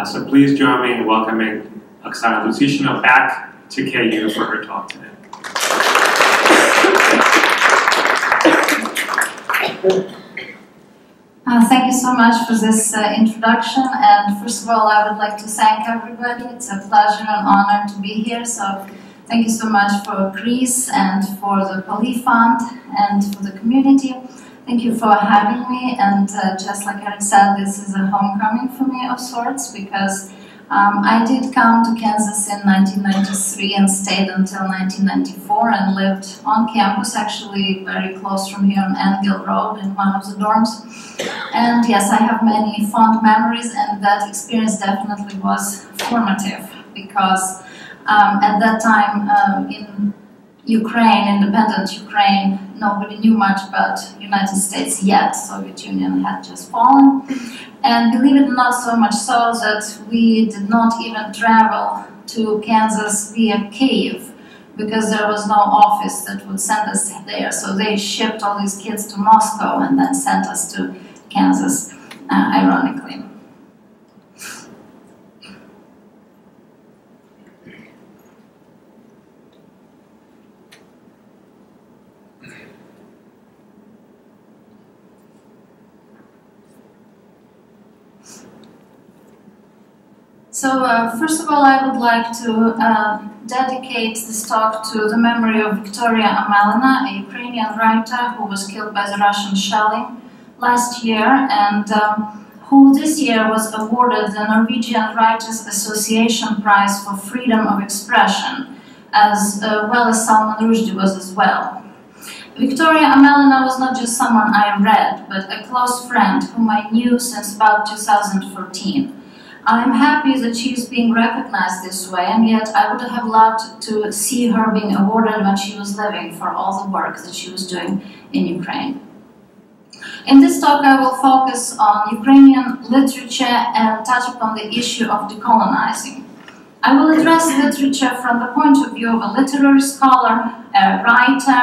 So please join me in welcoming Oksana Lutsyshyna back to KU for her talk today. Thank you so much for this introduction, and first of all I would like to thank everybody. It's a pleasure and honor to be here, so thank you so much for Greece and for the Poly Fund and for the community. Thank you for having me, and just like Eric said, this is a homecoming for me of sorts, because I did come to Kansas in 1993 and stayed until 1994 and lived on campus, actually very close from here on Engill Road in one of the dorms. And yes, I have many fond memories, and that experience definitely was formative, because at that time in Ukraine, independent Ukraine, nobody knew much about United States yet. Soviet Union had just fallen. And believe it or not, so much so that we did not even travel to Kansas via Kyiv, because there was no office that would send us there. So they shipped all these kids to Moscow and then sent us to Kansas, ironically. So first of all, I would like to dedicate this talk to the memory of Victoria Amelina, a Ukrainian writer who was killed by the Russian shelling last year, and who this year was awarded the Norwegian Writers Association Prize for Freedom of Expression, as well as Salman Rushdie was as well. Victoria Amelina was not just someone I read, but a close friend whom I knew since about 2014. I'm happy that she's being recognized this way, and yet I would have loved to see her being awarded when she was living for all the work that she was doing in Ukraine. In this talk, I will focus on Ukrainian literature and touch upon the issue of decolonizing. I will address literature from the point of view of a literary scholar, a writer,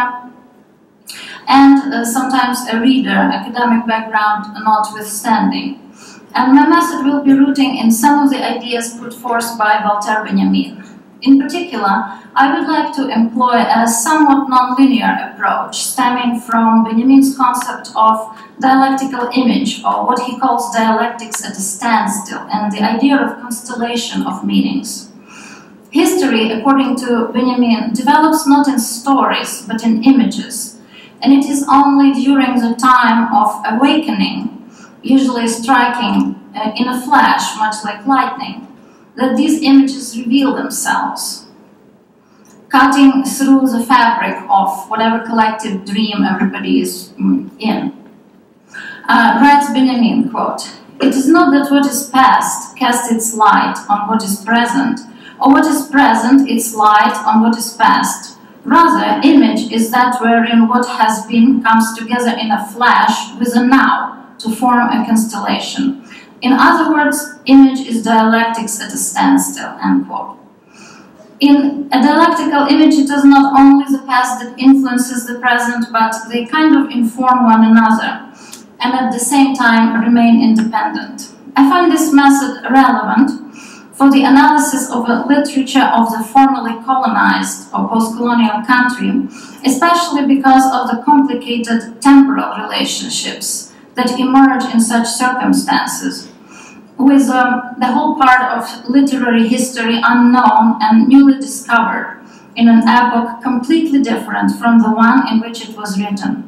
and sometimes a reader, academic background notwithstanding. And my method will be rooting in some of the ideas put forth by Walter Benjamin. In particular, I would like to employ a somewhat non-linear approach stemming from Benjamin's concept of dialectical image, or what he calls dialectics at a standstill, and the idea of constellation of meanings. History, according to Benjamin, develops not in stories, but in images, and it is only during the time of awakening, usually striking in a flash, much like lightning, that these images reveal themselves, cutting through the fabric of whatever collective dream everybody is in. Writes Benjamin, quote, "It is not that what is past casts its light on what is present, or what is present its light on what is past. Rather, image is that wherein what has been comes together in a flash with a now, to form a constellation. In other words, image is dialectics at a standstill," end quote. In a dialectical image, it is not only the past that influences the present, but they kind of inform one another, and at the same time remain independent. I find this method relevant for the analysis of a literature of the formerly colonized or post-colonial country, especially because of the complicated temporal relationships that emerge in such circumstances, with the whole part of literary history unknown and newly discovered in an epoch completely different from the one in which it was written,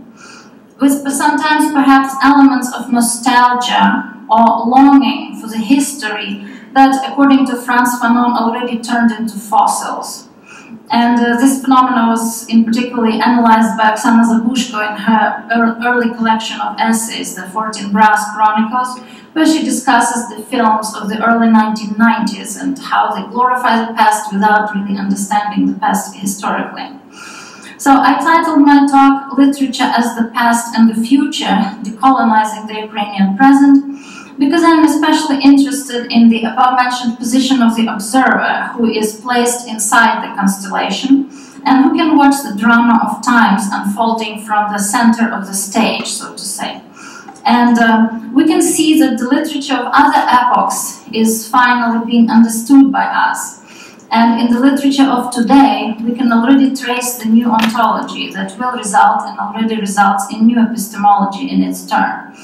with sometimes perhaps elements of nostalgia or longing for the history that, according to Frantz Fanon, already turned into fossils. And this phenomenon was in particularly analyzed by Oksana Zabushko in her early collection of essays, the 14 Brass Chronicles, where she discusses the films of the early 1990s and how they glorify the past without really understanding the past historically. So I titled my talk "Literature as the Past and the Future, Decolonizing the Ukrainian Present," because I'm especially interested in the above-mentioned position of the observer, who is placed inside the constellation and who can watch the drama of times unfolding from the center of the stage, so to say. And we can see that the literature of other epochs is finally being understood by us. And in the literature of today, we can already trace the new ontology that will result and already results in new epistemology in its turn.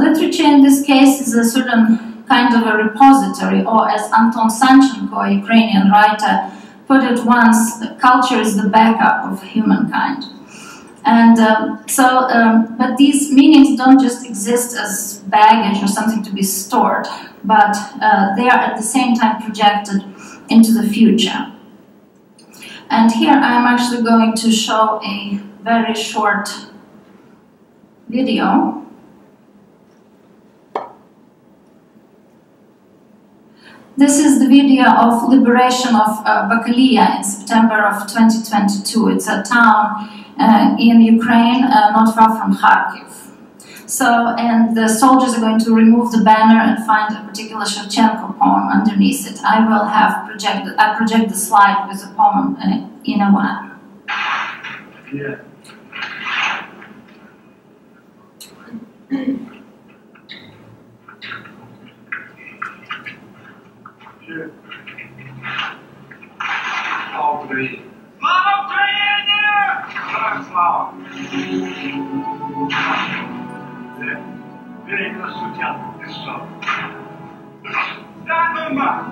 Literature in this case is a certain kind of a repository, or as Anton Sanchenko, a Ukrainian writer, put it once, culture is the backup of humankind. And but these meanings don't just exist as baggage or something to be stored, but they are at the same time projected into the future. And here I'm actually going to show a very short video. This is the video of liberation of Bakalia in September of 2022. It's a town in Ukraine, not far from Kharkiv. So, and the soldiers are going to remove the banner and find a particular Shevchenko poem underneath it. I will have project the slide with the poem in a while. Yeah. Слава Україні! Слава Україні! Слава! Беріть на сутян, ти що? Станума!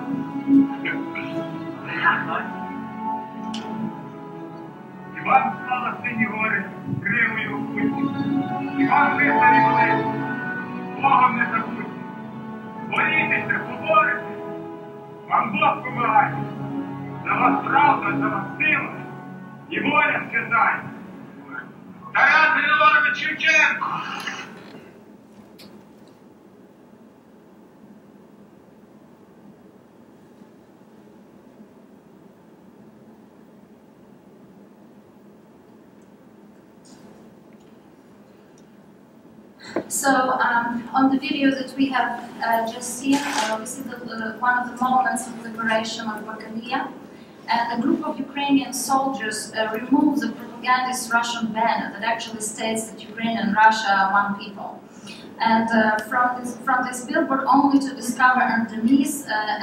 Іван слава сині гори, кривою путь. Іван висарі великі, Богом не забудь. Борітеся, поборете. Вам Бог помагає. За вас правда, за вас сила і воля сказає. Тарас Шевченко! So on the video that we have just seen, we see one of the moments of liberation of Bakalia. And a group of Ukrainian soldiers removed the propagandist Russian banner that actually states that Ukraine and Russia are one people. And from this billboard, only to discover underneath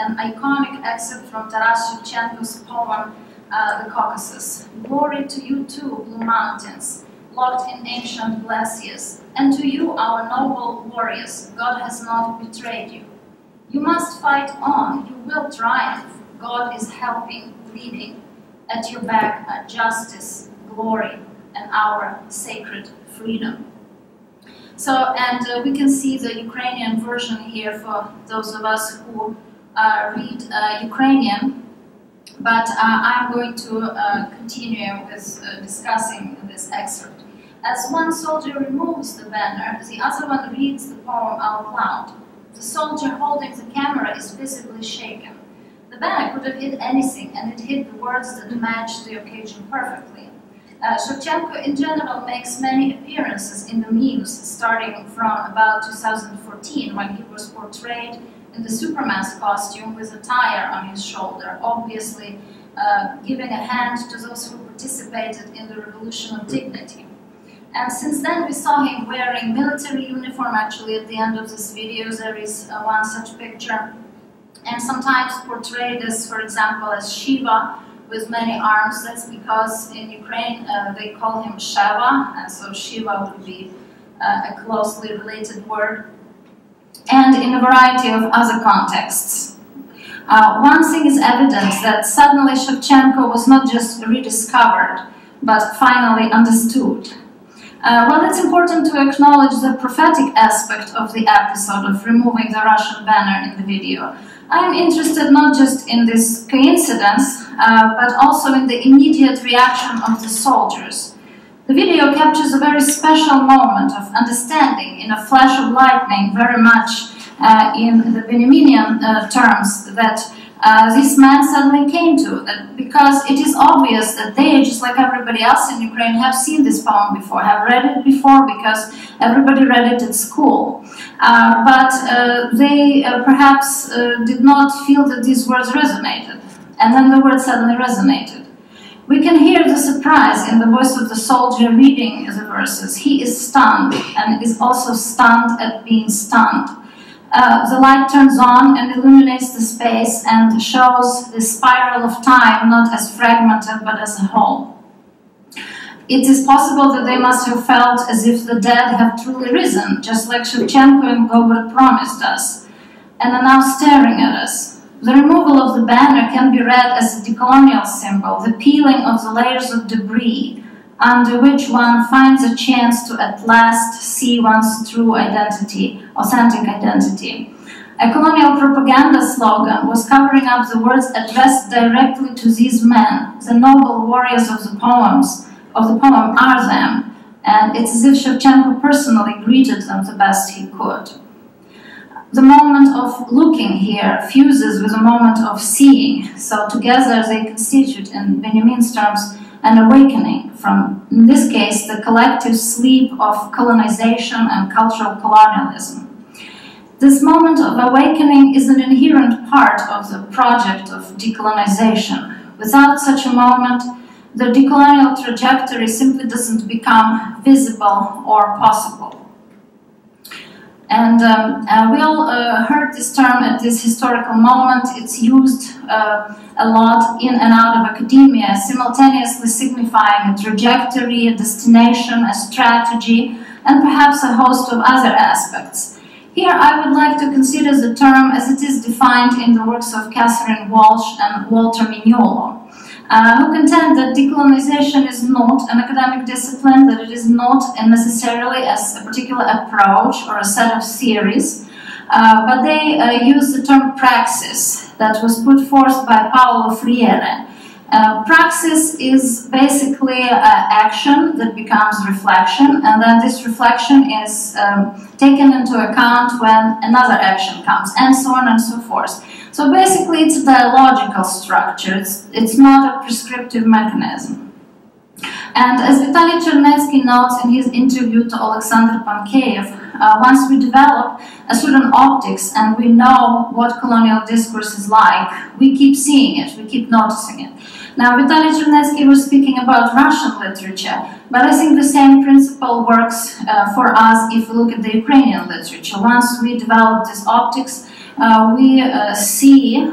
an iconic excerpt from Taras Shevchenko's poem, The Caucasus. Glory to you too, Blue Mountains, locked in ancient glaciers. And to you, our noble warriors, God has not betrayed you. You must fight on, you will triumph. God is helping, leading. At your back are justice, glory, and our sacred freedom. So, and we can see the Ukrainian version here for those of us who read Ukrainian. But I'm going to continue with discussing this excerpt. As one soldier removes the banner, the other one reads the poem out loud. The soldier holding the camera is visibly shaken. The banner could have hid anything, and it hid the words that matched the occasion perfectly. Shevchenko in general makes many appearances in the memes, starting from about 2014, when he was portrayed in the Superman's costume with a tire on his shoulder, obviously giving a hand to those who participated in the Revolution of Dignity. And since then we saw him wearing military uniform. Actually, at the end of this video there is one such picture. And sometimes portrayed as, for example, as Shiva with many arms. That's because in Ukraine they call him Sheva, and so Shiva would be a closely related word. And in a variety of other contexts. One thing is evident, that suddenly Shevchenko was not just rediscovered, but finally understood. Well, it's important to acknowledge the prophetic aspect of the episode of removing the Russian banner in the video. I'm interested not just in this coincidence, but also in the immediate reaction of the soldiers. The video captures a very special moment of understanding in a flash of lightning, very much in the Benjaminian terms that this man suddenly came to, because it is obvious that they, just like everybody else in Ukraine, have seen this poem before, have read it before, because everybody read it at school. But they perhaps did not feel that these words resonated. And then the words suddenly resonated. We can hear the surprise in the voice of the soldier reading the verses. He is stunned and is also stunned at being stunned. The light turns on and illuminates the space and shows the spiral of time not as fragmented but as a whole. It is possible that they must have felt as if the dead have truly risen, just like Shevchenko and Gobert promised us, and are now staring at us. The removal of the banner can be read as a decolonial symbol, the peeling of the layers of debris under which one finds a chance to at last see one's true identity, authentic identity. A colonial propaganda slogan was covering up the words addressed directly to these men, the noble warriors of the poem are them, and it's as if Shevchenko personally greeted them the best he could. The moment of looking here fuses with a moment of seeing, so together they constitute, in Benjamin's terms, an awakening from, in this case, the collective sleep of colonization and cultural colonialism. This moment of awakening is an inherent part of the project of decolonization. Without such a moment, the decolonial trajectory simply doesn't become visible or possible. And we all heard this term at this historical moment. It's used a lot in and out of academia, simultaneously signifying a trajectory, a destination, a strategy, and perhaps a host of other aspects. Here I would like to consider the term as it is defined in the works of Catherine Walsh and Walter Mignolo, who contend that decolonization is not an academic discipline, that it is not necessarily as a particular approach or a set of theories, but they use the term praxis that was put forth by Paulo Freire. Praxis is basically action that becomes reflection, and then this reflection is taken into account when another action comes, and so on and so forth. So basically it's a dialogical structure, it's not a prescriptive mechanism. And as Vitaly Chernetsky notes in his interview to Alexander Pankeyev, once we develop a certain optics and we know what colonial discourse is like, we keep seeing it, we keep noticing it. Now, Vitaly Chernetsky was speaking about Russian literature, but I think the same principle works for us if we look at the Ukrainian literature. Once we develop this optics, we see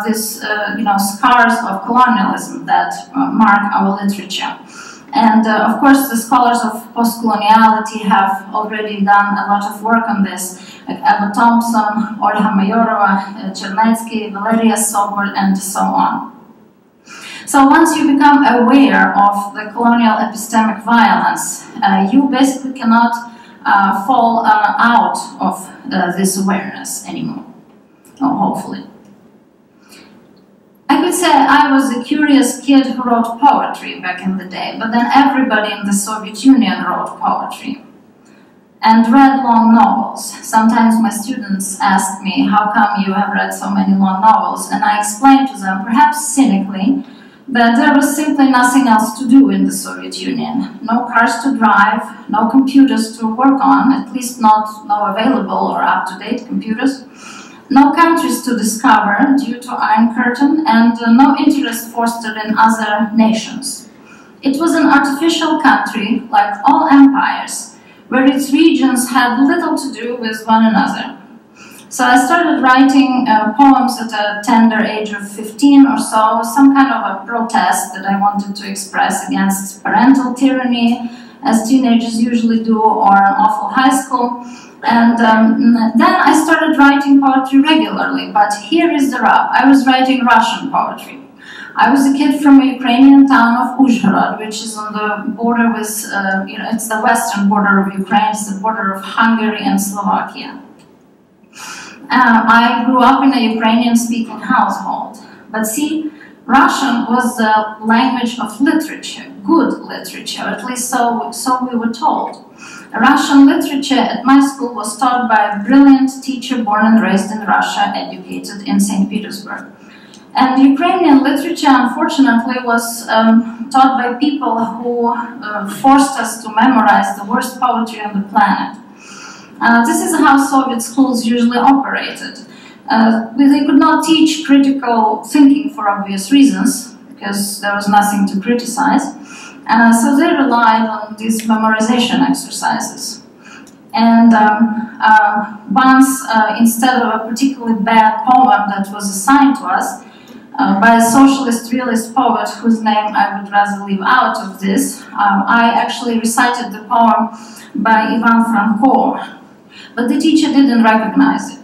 these scars of colonialism that mark our literature. And of course, the scholars of post-coloniality have already done a lot of work on this, like Eva Thompson, Olga Mayorova, Chernetsky, Valeria Sobor, and so on. So once you become aware of the colonial epistemic violence, you basically cannot fall out of this awareness anymore, hopefully. I could say I was a curious kid who wrote poetry back in the day, but then everybody in the Soviet Union wrote poetry and read long novels. Sometimes my students asked me, how come you have read so many long novels? And I explained to them, perhaps cynically, that there was simply nothing else to do in the Soviet Union. No cars to drive, no computers to work on, at least no available or up-to-date computers. No countries to discover due to Iron Curtain, and no interest fostered in other nations. It was an artificial country, like all empires, where its regions had little to do with one another. So I started writing poems at a tender age of 15 or so, some kind of a protest that I wanted to express against parental tyranny, as teenagers usually do, or an awful high school. And then I started writing poetry regularly, but here is the rub. I was writing Russian poetry. I was a kid from a Ukrainian town of Uzhhorod, which is on the border with, it's the western border of Ukraine, it's the border of Hungary and Slovakia. I grew up in a Ukrainian-speaking household, but see, Russian was the language of literature, good literature, at least so we were told. Russian literature at my school was taught by a brilliant teacher born and raised in Russia, educated in St. Petersburg. And Ukrainian literature, unfortunately, was taught by people who forced us to memorize the worst poetry on the planet. This is how Soviet schools usually operated. They could not teach critical thinking for obvious reasons. because there was nothing to criticize. So they relied on these memorization exercises. And once, instead of a particularly bad poem that was assigned to us by a socialist realist poet whose name I would rather leave out of this, I actually recited the poem by Ivan Franko, but the teacher didn't recognize it.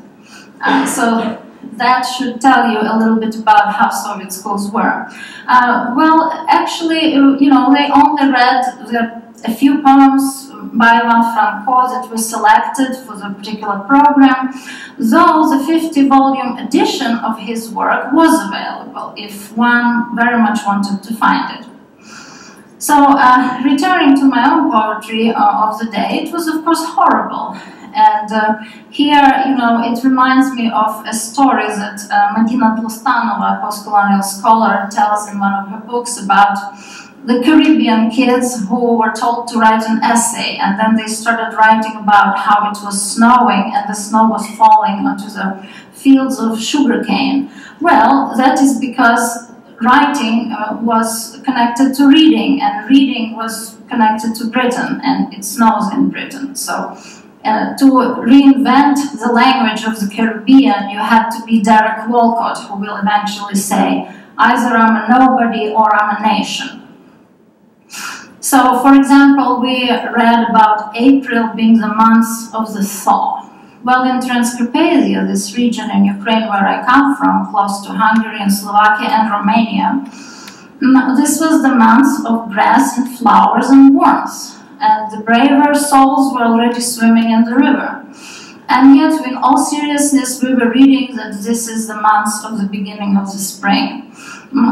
So that should tell you a little bit about how Soviet schools were. Well, actually, you know, they only read a few poems by Ivan Franko that were selected for the particular program, though the 50-volume edition of his work was available if one very much wanted to find it. So, returning to my own poetry of the day, it was of course horrible. And here, you know, it reminds me of a story that Madina Tlustanova, a post-colonial scholar, tells in one of her books about the Caribbean kids who were told to write an essay, and then they started writing about how it was snowing and the snow was falling onto the fields of sugarcane. Well, that is because writing was connected to reading, and reading was connected to Britain, and it snows in Britain. So to reinvent the language of the Caribbean, you had to be Derek Walcott, who will eventually say, either I'm a nobody or I'm a nation. So, for example, we read about April being the month of the thaw. Well, in Transcarpathia, this region in Ukraine where I come from, close to Hungary and Slovakia and Romania, this was the month of grass and flowers and warmth. And the braver souls were already swimming in the river. And yet, in all seriousness, we were reading that this is the month of the beginning of the spring.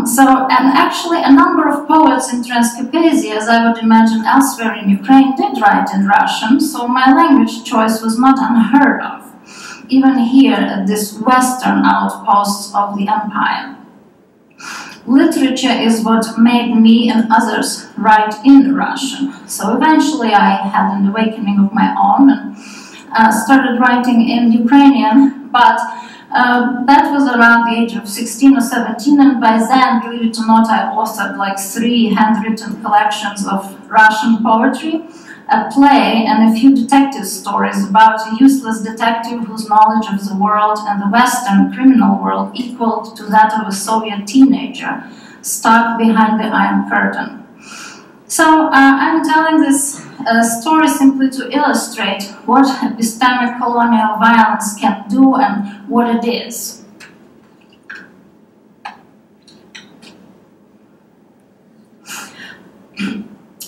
So, and actually a number of poets in Transcarpathia, as I would imagine elsewhere in Ukraine, did write in Russian, so my language choice was not unheard of, even here at this western outpost of the empire. Literature is what made me and others write in Russian. So eventually I had an awakening of my own and started writing in Ukrainian, but that was around the age of 16 or 17, and by then, believe it or not, I authored like 3 handwritten collections of Russian poetry, a play, and a few detective stories about a useless detective whose knowledge of the world and the Western criminal world equaled to that of a Soviet teenager stuck behind the Iron Curtain. So I'm telling this story simply to illustrate what epistemic colonial violence can do and what it is.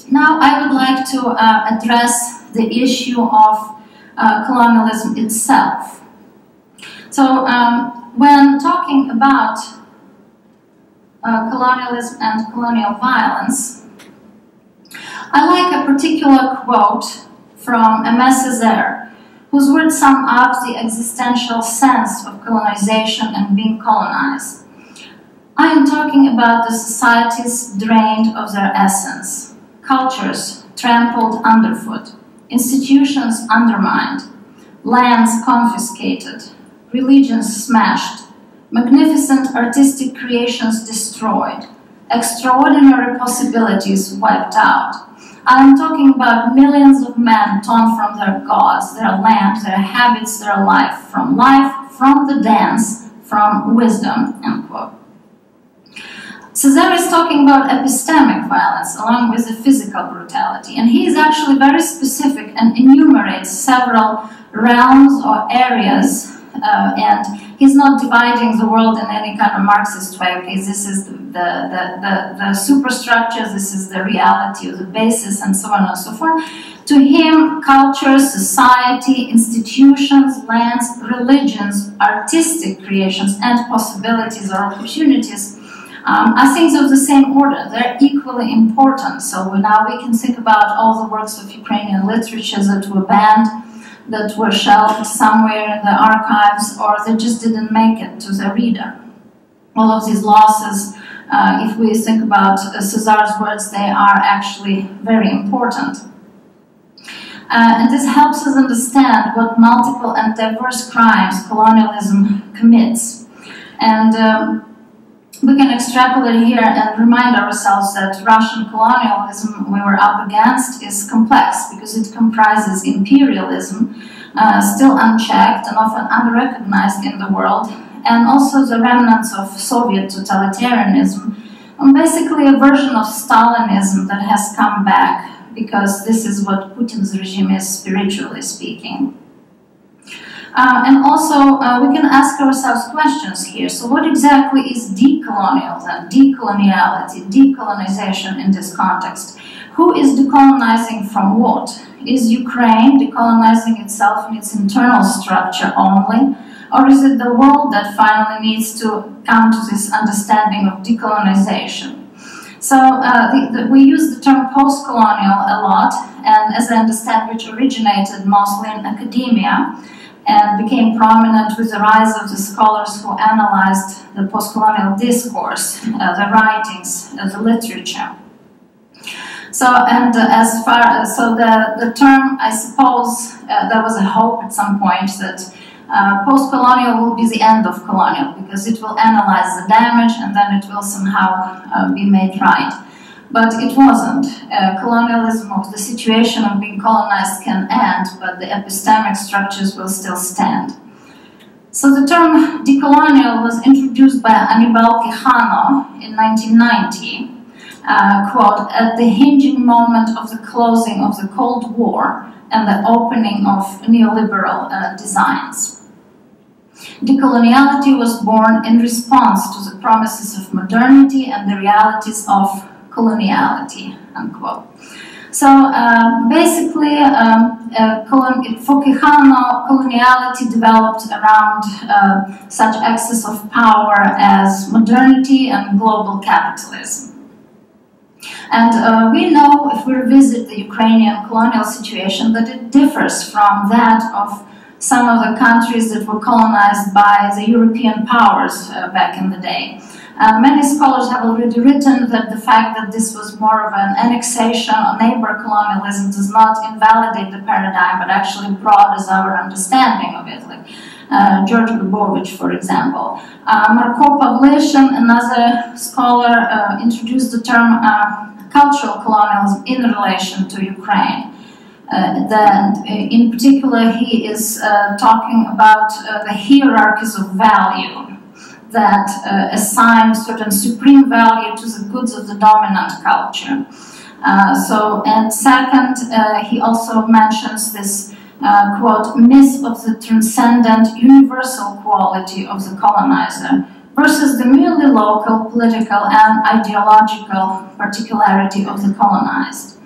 Now I would like to address the issue of colonialism itself. So when talking about colonialism and colonial violence, I like a particular quote from Aimé Césaire, whose words sum up the existential sense of colonization and being colonized. I am talking about the societies drained of their essence, cultures trampled underfoot, institutions undermined, lands confiscated, religions smashed, magnificent artistic creations destroyed, extraordinary possibilities wiped out. I'm talking about millions of men torn from their gods, their land, their habits, their life, from the dance, from wisdom, end quote. Césaire is talking about epistemic violence along with the physical brutality, and he is actually very specific and enumerates several realms or areas, and he's not dividing the world in any kind of Marxist way. Okay, this is the superstructure, this is the reality or the basis, and so on and so forth. To him, culture, society, institutions, lands, religions, artistic creations, and possibilities or opportunities are things of the same order. They're equally important. So now we can think about all the works of Ukrainian literature that were banned, that were shelved somewhere in the archives, or that just didn't make it to the reader. All of these losses, if we think about Césaire's words, they are actually very important. And this helps us understand what multiple and diverse crimes colonialism commits. And we can extrapolate here and remind ourselves that Russian colonialism we were up against is complex because it comprises imperialism, still unchecked and often unrecognized in the world, and also the remnants of Soviet totalitarianism, and basically a version of Stalinism that has come back, because this is what Putin's regime is, spiritually speaking. And also, we can ask ourselves questions here. So what exactly is decolonialism, decoloniality, decolonization in this context? Who is decolonizing from what? Is Ukraine decolonizing itself in its internal structure only? Or is it the world that finally needs to come to this understanding of decolonization? So we use the term post-colonial a lot, and as I understand, which originated mostly in academia, and became prominent with the rise of the scholars who analyzed the post-colonial discourse, the writings, the literature. So, and the term, I suppose, there was a hope at some point that post-colonial will be the end of colonial, because it will analyze the damage and then it will somehow be made right. But it wasn't. Colonialism of the situation of being colonized can end, but the epistemic structures will still stand. So the term decolonial was introduced by Anibal Quijano in 1990, quote, at the hinging moment of the closing of the Cold War and the opening of neoliberal designs. Decoloniality was born in response to the promises of modernity and the realities of coloniality, unquote. So basically, for Quijano, coloniality developed around such axes of power as modernity and global capitalism. And we know, if we revisit the Ukrainian colonial situation, that it differs from that of some of the countries that were colonized by the European powers back in the day. Many scholars have already written that the fact that this was more of an annexation or neighbor colonialism does not invalidate the paradigm, but actually broadens our understanding of it, like George Lubovich, for example. Marko Pavlishin, another scholar, introduced the term cultural colonialism in relation to Ukraine. Then, in particular, he is talking about the hierarchies of value that assign certain supreme value to the goods of the dominant culture. And second, he also mentions this, quote, myth of the transcendent universal quality of the colonizer versus the merely local, political, and ideological particularity of the colonized.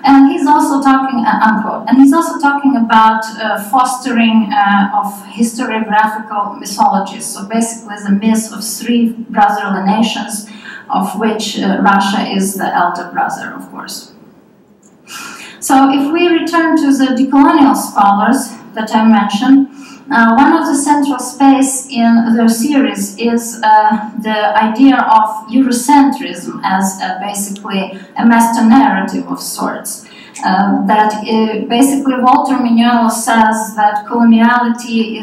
And he's also talking, unquote, and he's also talking about fostering of historiographical mythologies. So basically the myth of three brotherly nations, of which Russia is the elder brother, of course. So if we return to the decolonial scholars that I mentioned, one of the central space in their series is the idea of Eurocentrism as basically a master narrative of sorts. Basically Walter Mignolo says that coloniality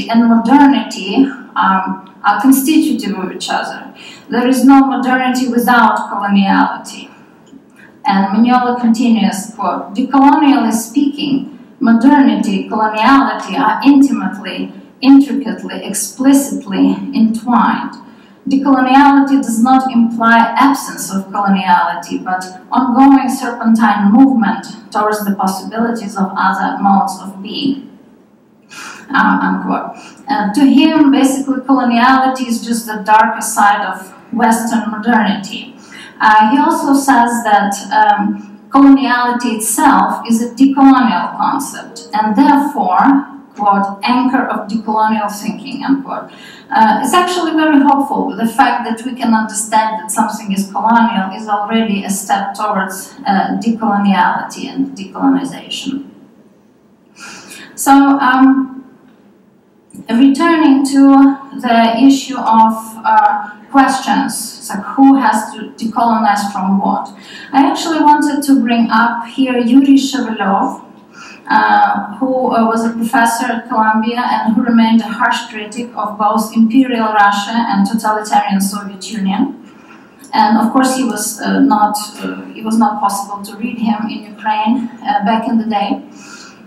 and modernity are constitutive of each other. There is no modernity without coloniality. And Mignolo continues, quote, decolonially speaking, modernity, coloniality are intimately, intricately, explicitly entwined. Decoloniality does not imply absence of coloniality, but ongoing serpentine movement towards the possibilities of other modes of being. Unquote. To him, basically, coloniality is just the darker side of Western modernity. He also says that coloniality itself is a decolonial concept, and therefore, quote, anchor of decolonial thinking, unquote. It's actually very hopeful. The fact that we can understand that something is colonial is already a step towards decoloniality and decolonization. So, returning to the issue of questions, like who has to decolonize from what, I actually wanted to bring up here Yuri Shevelyov, who was a professor at Columbia and who remained a harsh critic of both imperial Russia and totalitarian Soviet Union. And of course, it was not possible to read him in Ukraine back in the day.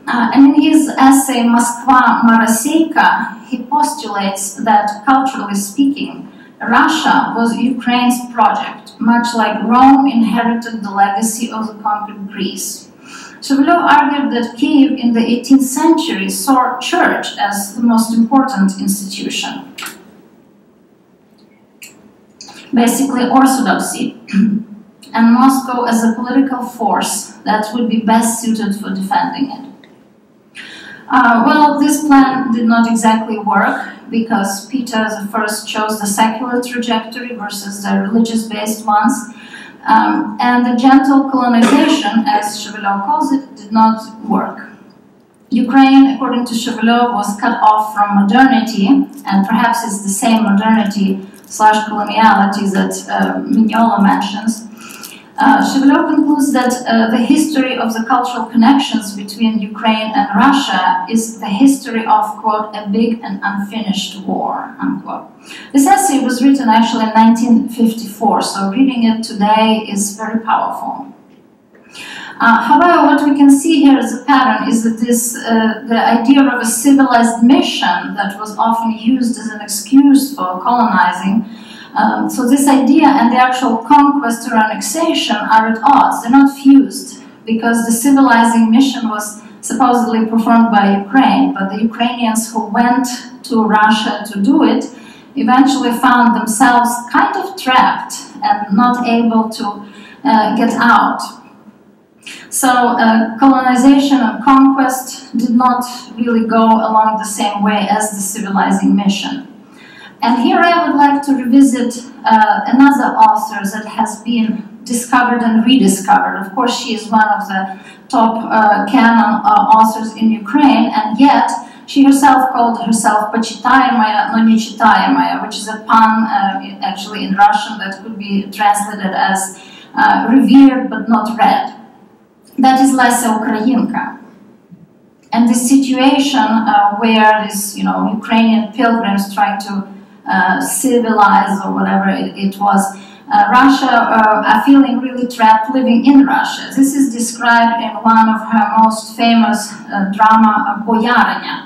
And in his essay Moskva Maroseyka, he postulates that, culturally speaking, Russia was Ukraine's project, much like Rome inherited the legacy of the conquered Greece. Shevchenko argued that Kiev in the 18th century saw church as the most important institution, basically orthodoxy, and Moscow as a political force that would be best suited for defending it. Well, this plan did not exactly work because Peter I chose the secular trajectory versus the religious-based ones, and the gentle colonization, as Shevchenko calls it, did not work. Ukraine, according to Shevchenko, was cut off from modernity, and perhaps it's the same modernity / coloniality that Mignolo mentions. Shevchenko concludes that the history of the cultural connections between Ukraine and Russia is the history of, quote, a big and unfinished war, unquote. This essay was written actually in 1954, so reading it today is very powerful. However, what we can see here as a pattern is that the idea of a civilized mission that was often used as an excuse for colonizing, so this idea and the actual conquest or annexation are at odds. They're not fused, because the civilizing mission was supposedly performed by Ukraine, but the Ukrainians who went to Russia to do it eventually found themselves kind of trapped and not able to get out. So colonization and conquest did not really go along the same way as the civilizing mission. And here I would like to revisit another author that has been discovered and rediscovered. Of course, she is one of the top canon authors in Ukraine, and yet she herself called herself Почитаемая, но не читаемая, which is a pun actually in Russian that could be translated as revered but not read. That is Lesa Ukrainka. And this situation where these, Ukrainian pilgrims trying to civilize or whatever it was, Russia are feeling really trapped living in Russia. This is described in one of her most famous drama, Boyarinya.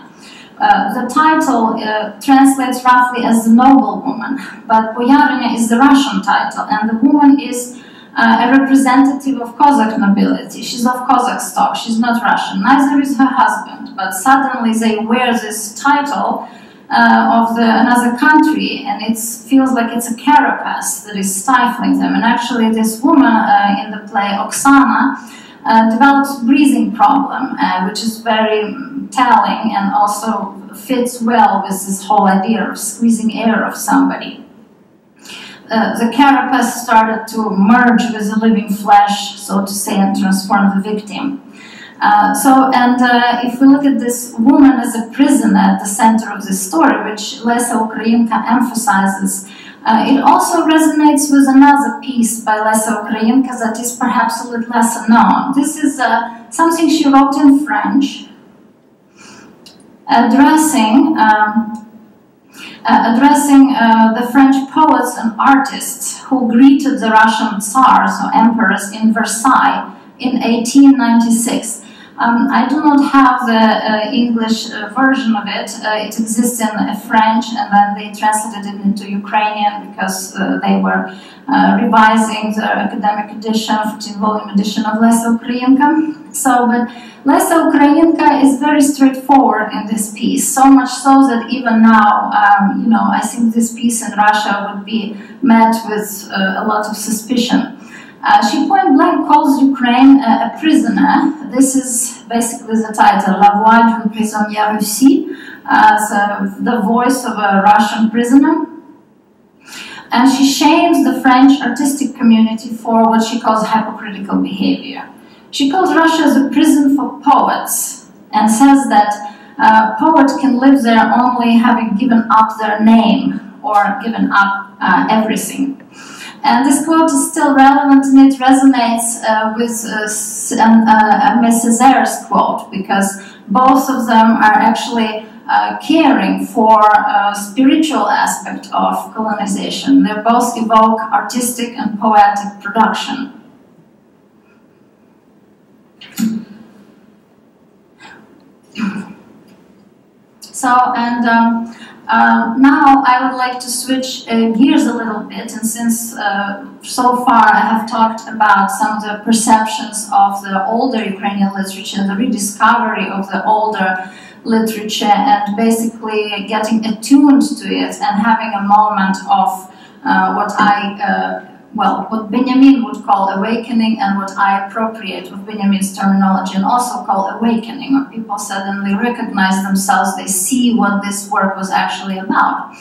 The title translates roughly as the noblewoman, but Boyarinya is the Russian title, and the woman is a representative of Cossack nobility. She's of Cossack stock, she's not Russian, neither is her husband, but suddenly they wear this title of another country, and it feels like it's a carapace that is stifling them. And actually this woman in the play, Oksana, develops a breathing problem, which is very telling and also fits well with this whole idea of squeezing air of somebody. The carapace started to merge with the living flesh, so to say, and transform the victim. If we look at this woman as a prisoner at the center of this story, which Lesa Ukrainka emphasizes, it also resonates with another piece by Lesa Ukrainka that is perhaps a little less known. This is something she wrote in French, addressing the French poets and artists who greeted the Russian Tsars or emperors in Versailles in 1896. I do not have the English version of it. It exists in French, and then they translated it into Ukrainian because they were revising the academic edition, 15-volume edition of Lesa Ukrainka. But Lesa Ukrainka is very straightforward in this piece, so much so that even now, I think this piece in Russia would be met with a lot of suspicion. She point blank calls Ukraine a prisoner. This is basically the title, La Voix d'une prisonnière russie, so the voice of a Russian prisoner. And she shames the French artistic community for what she calls hypocritical behavior. She calls Russia the prison for poets and says that poets can live there only having given up their name or given up everything. And this quote is still relevant, and it resonates with Césaire's quote, because both of them are actually caring for a spiritual aspect of colonization. They both evoke artistic and poetic production. So, and now I would like to switch gears a little bit, and since so far I have talked about some of the perceptions of the older Ukrainian literature, the rediscovery of the older literature, and basically getting attuned to it and having a moment of what Benjamin would call awakening, and what I appropriate of Benjamin's terminology and also call awakening, or people suddenly recognize themselves, they see what this work was actually about.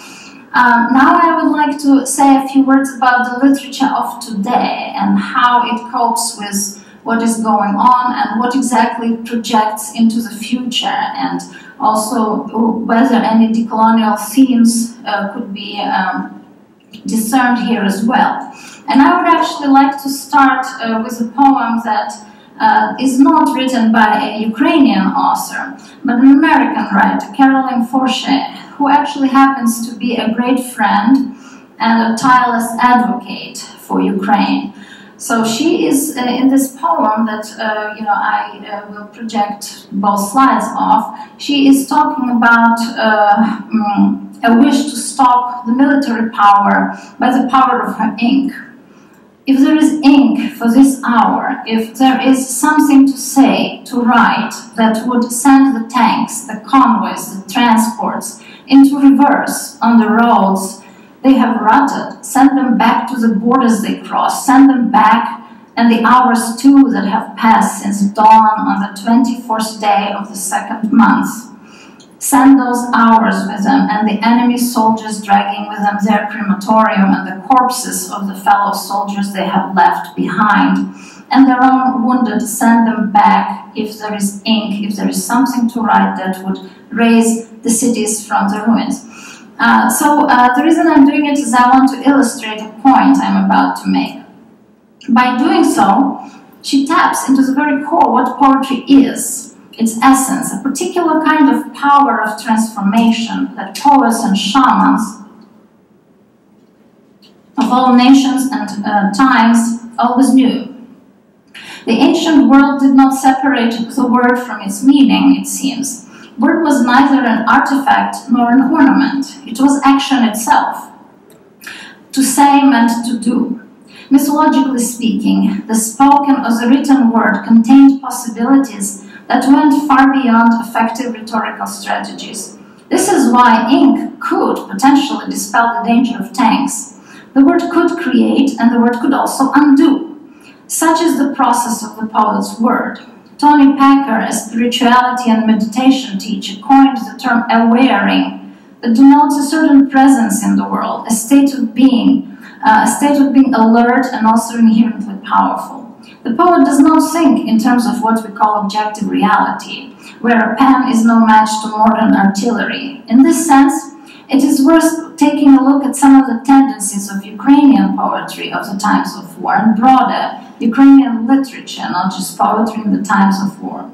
Now I would like to say a few words about the literature of today and how it copes with what is going on and what exactly projects into the future, and also whether any decolonial themes could be discerned here as well. And I would actually like to start with a poem that is not written by a Ukrainian author, but an American writer, Caroline Forshey, who actually happens to be a great friend and a tireless advocate for Ukraine. So she is in this poem that I will project both slides of. She is talking about a wish to stop the military power by the power of her ink. If there is ink for this hour, if there is something to say, to write, that would send the tanks, the convoys, the transports into reverse on the roads they have rutted, send them back to the borders they crossed, send them back, and the hours too that have passed since dawn on the 24th day of the second month. Send those hours with them, and the enemy soldiers dragging with them their crematorium and the corpses of the fellow soldiers they have left behind, and their own wounded, send them back if there is ink, if there is something to write that would raise the cities from the ruins. The reason I'm doing it is I want to illustrate a point I'm about to make. By doing so, she taps into the very core what poetry is, its essence, a particular kind of power of transformation that poets and shamans of all nations and times always knew. The ancient world did not separate the word from its meaning, it seems. Word was neither an artifact nor an ornament. It was action itself. To say meant to do. Mythologically speaking, the spoken or the written word contained possibilities that went far beyond effective rhetorical strategies. This is why ink could potentially dispel the danger of tanks. The word could create, and the word could also undo. Such is the process of the poet's word. Tony Packer, a spirituality and meditation teacher, coined the term awaring, that denotes a certain presence in the world, a state of being alert and also inherently powerful. The poet does not think in terms of what we call objective reality, where a pen is no match to modern artillery. In this sense, it is worth taking a look at some of the tendencies of Ukrainian poetry of the times of war, and broader Ukrainian literature, not just poetry in the times of war.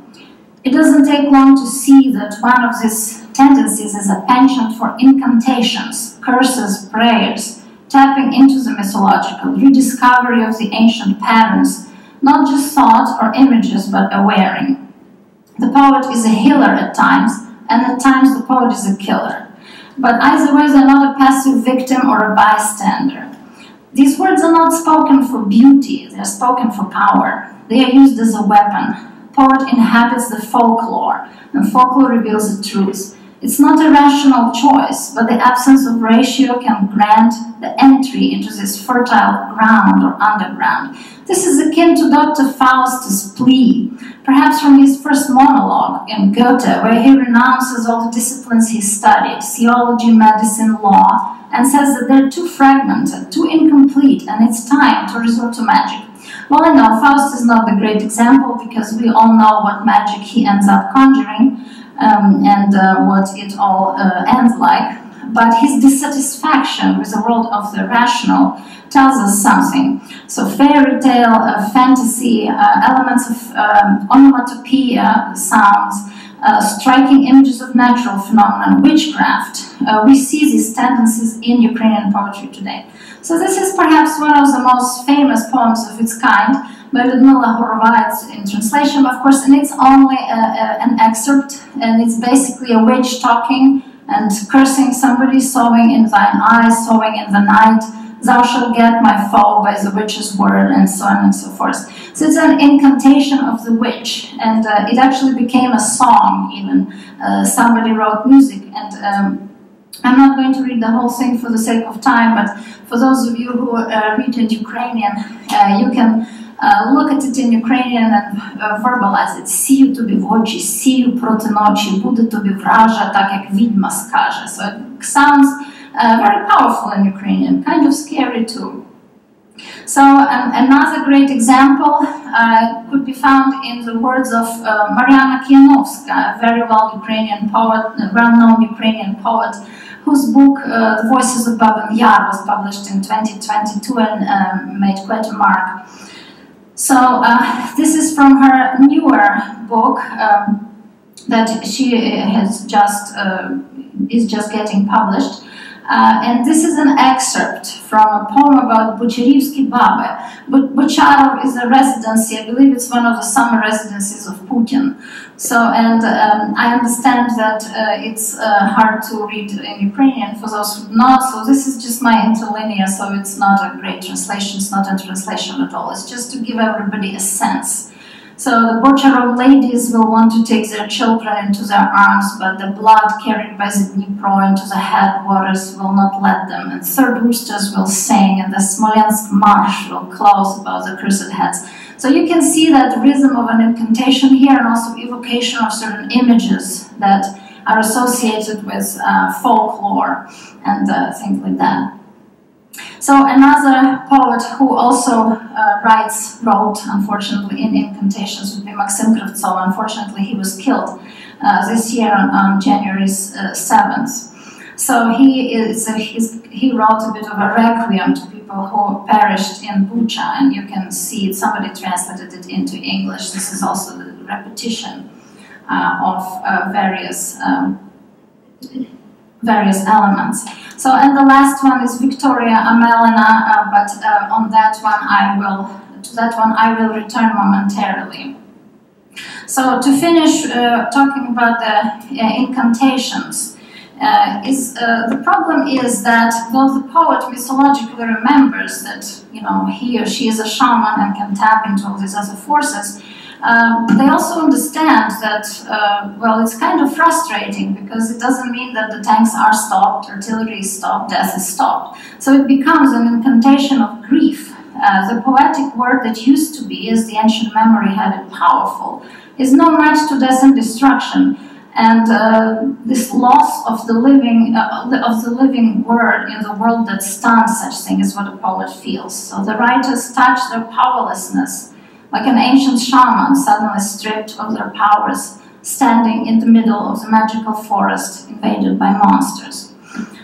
It doesn't take long to see that one of these tendencies is a penchant for incantations, curses, prayers, tapping into the mythological, rediscovery of the ancient patterns, not just thought or images, but awaring. The poet is a healer at times, and at times the poet is a killer. But either way, they're not a passive victim or a bystander. These words are not spoken for beauty, they're spoken for power. They are used as a weapon. Poet inhabits the folklore, and folklore reveals the truth. It's not a rational choice, but the absence of ratio can grant the entry into this fertile ground or underground. This is akin to Dr. Faust's plea, perhaps from his first monologue in Goethe, where he renounces all the disciplines he studied, theology, medicine, law, and says that they're too fragmented, too incomplete, and it's time to resort to magic. Well, I know Faust is not the great example, because we all know what magic he ends up conjuring, and what it all ends like. but his dissatisfaction with the world of the rational tells us something. So fairy tale, fantasy, elements of onomatopoeia, sounds, striking images of natural phenomena, witchcraft. We see these tendencies in Ukrainian poetry today. So this is perhaps one of the most famous poems of its kind by Lyudmila Horovets in translation, of course, and it's only an excerpt, and it's basically a witch talking and cursing somebody, sowing in thine eyes, sowing in the night, thou shalt get my foe by the witch's word, and so on and so forth. So it's an incantation of the witch, and it actually became a song even. Somebody wrote music, and I'm not going to read the whole thing for the sake of time, but for those of you who read in Ukrainian, you can look at it in Ukrainian and verbalize it. Сію тобі в очі, сію проти ночі, буде тобі вража, так як відьма скаже. So it sounds very powerful in Ukrainian, kind of scary too. So another great example could be found in the words of Mariana Kianovska, a very well-known Ukrainian poet, whose book, The Voices of Babin Yar, was published in 2022 and made quite a mark. So this is from her newer book that she has is just getting published. And this is an excerpt from a poem about Bucherivsky Babe. Bucharov is a residency, I believe it's one of the summer residencies of Putin. So, and I understand that it's hard to read in Ukrainian for those who not, so this is just my interlinear, so it's not a great translation, it's not a translation at all, it's just to give everybody a sense. So the Bocharov ladies will want to take their children into their arms, but the blood carried by the Dnipro into the headwaters will not let them, and third roosters will sing, and the Smolensk marsh will close above the cursed heads. So you can see that rhythm of an incantation here, and also evocation of certain images that are associated with folklore and things like that. So another poet who also wrote, unfortunately, in incantations would be Maxim Kravtsov. Unfortunately, he was killed this year on January 7th. So he wrote a bit of a requiem to people who perished in Bucha, and you can see it, somebody translated it into English. This is also the repetition of various elements. So, and the last one is Victoria Amelina, but on that one I will return momentarily. So, to finish talking about the incantations, the problem is that though the poet mythologically remembers that he or she is a shaman and can tap into all these other forces, they also understand that, well, it's kind of frustrating because it doesn't mean that the tanks are stopped, artillery is stopped, death is stopped. So it becomes an incantation of grief. The poetic word that used to be, as the ancient memory had it, powerful, is no match to death and destruction. And this loss of the living word in the world that stuns such thing is what a poet feels. So the writers touch their powerlessness, like an ancient shaman suddenly stripped of their powers, standing in the middle of the magical forest invaded by monsters.